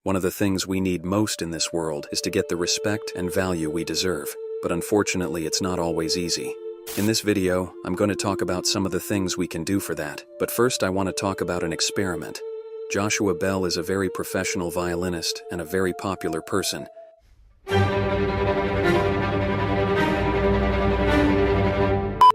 One of the things we need most in this world is to get the respect and value we deserve, but unfortunately it's not always easy. In this video, I'm going to talk about some of the things we can do for that, but first I want to talk about an experiment. Joshua Bell is a very professional violinist and a very popular person.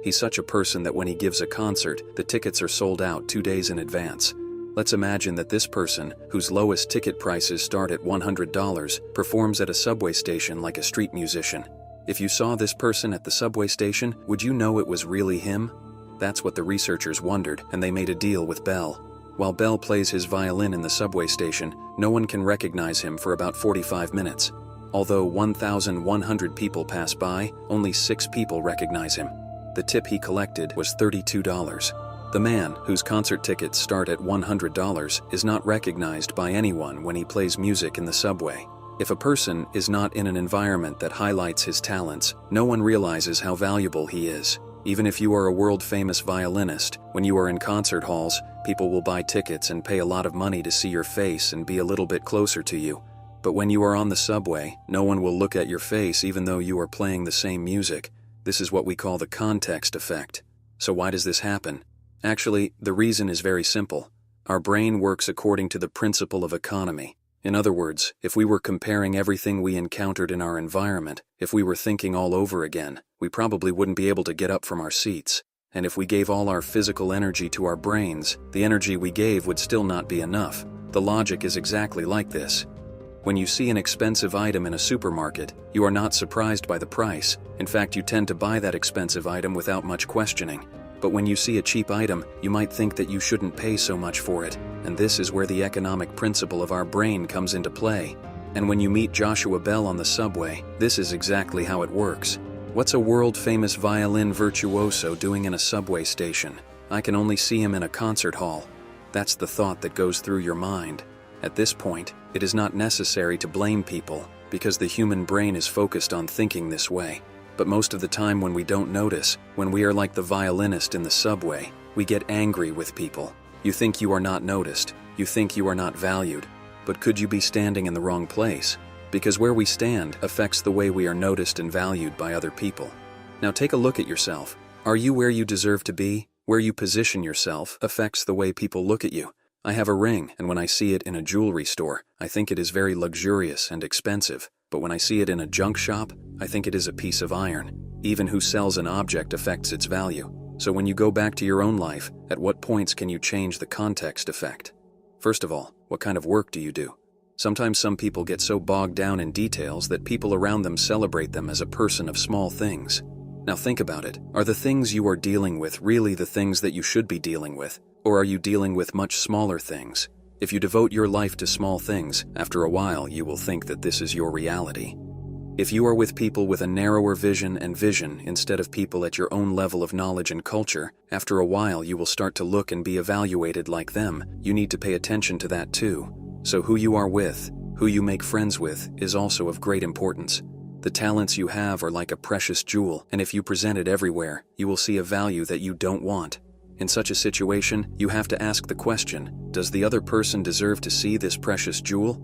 He's such a person that when he gives a concert, the tickets are sold out 2 days in advance. Let's imagine that this person, whose lowest ticket prices start at $100, performs at a subway station like a street musician. If you saw this person at the subway station, would you know it was really him? That's what the researchers wondered, and they made a deal with Bell. While Bell plays his violin in the subway station, no one can recognize him for about 45 minutes. Although 1,100 people pass by, only 6 people recognize him. The tip he collected was $32. The man, whose concert tickets start at $100, is not recognized by anyone when he plays music in the subway. If a person is not in an environment that highlights his talents, no one realizes how valuable he is. Even if you are a world-famous violinist, when you are in concert halls, people will buy tickets and pay a lot of money to see your face and be a little bit closer to you. But when you are on the subway, no one will look at your face even though you are playing the same music. This is what we call the context effect. So why does this happen? Actually, the reason is very simple. Our brain works according to the principle of economy. In other words, if we were comparing everything we encountered in our environment, if we were thinking all over again, we probably wouldn't be able to get up from our seats. And if we gave all our physical energy to our brains, the energy we gave would still not be enough. The logic is exactly like this. When you see an expensive item in a supermarket, you are not surprised by the price. In fact, you tend to buy that expensive item without much questioning. But when you see a cheap item, you might think that you shouldn't pay so much for it, and this is where the economic principle of our brain comes into play. And when you meet Joshua Bell on the subway, this is exactly how it works. What's a world-famous violin virtuoso doing in a subway station? I can only see him in a concert hall. That's the thought that goes through your mind. At this point, it is not necessary to blame people, because the human brain is focused on thinking this way. But most of the time when we don't notice, when we are like the violinist in the subway, we get angry with people. You think you are not noticed, you think you are not valued. But could you be standing in the wrong place? Because where we stand affects the way we are noticed and valued by other people. Now take a look at yourself. Are you where you deserve to be? Where you position yourself affects the way people look at you. I have a ring, and when I see it in a jewelry store, I think it is very luxurious and expensive. But when I see it in a junk shop, I think it is a piece of iron. Even who sells an object affects its value. So when you go back to your own life, at what points can you change the context effect? First of all, what kind of work do you do? Sometimes some people get so bogged down in details that people around them celebrate them as a person of small things. Now think about it. Are the things you are dealing with really the things that you should be dealing with? Or are you dealing with much smaller things? If you devote your life to small things, after a while you will think that this is your reality. If you are with people with a narrower vision instead of people at your own level of knowledge and culture, after a while you will start to look and be evaluated like them. You need to pay attention to that too. So who you are with, who you make friends with, is also of great importance. The talents you have are like a precious jewel, and if you present it everywhere, you will see a value that you don't want. In such a situation, you have to ask the question, does the other person deserve to see this precious jewel?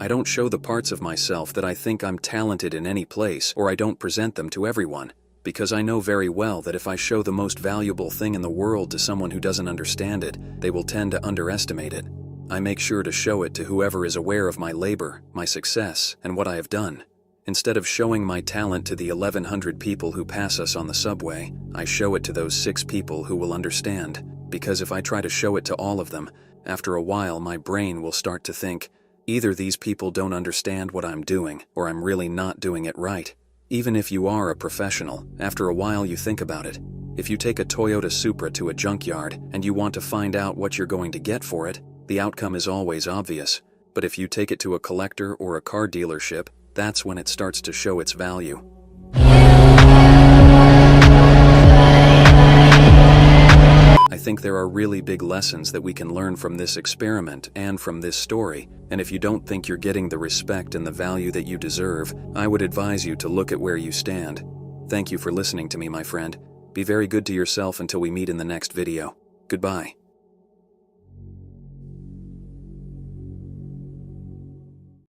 I don't show the parts of myself that I think I'm talented in any place, or I don't present them to everyone, because I know very well that if I show the most valuable thing in the world to someone who doesn't understand it, they will tend to underestimate it. I make sure to show it to whoever is aware of my labor, my success, and what I have done. Instead of showing my talent to the 1,100 people who pass us on the subway, I show it to those 6 people who will understand, because if I try to show it to all of them, after a while my brain will start to think, either these people don't understand what I'm doing, or I'm really not doing it right. Even if you are a professional, after a while you think about it. If you take a Toyota Supra to a junkyard and you want to find out what you're going to get for it, the outcome is always obvious. But if you take it to a collector or a car dealership, that's when it starts to show its value. I think there are really big lessons that we can learn from this experiment and from this story, and if you don't think you're getting the respect and the value that you deserve, I would advise you to look at where you stand. Thank you for listening to me, my friend. Be very good to yourself until we meet in the next video. Goodbye.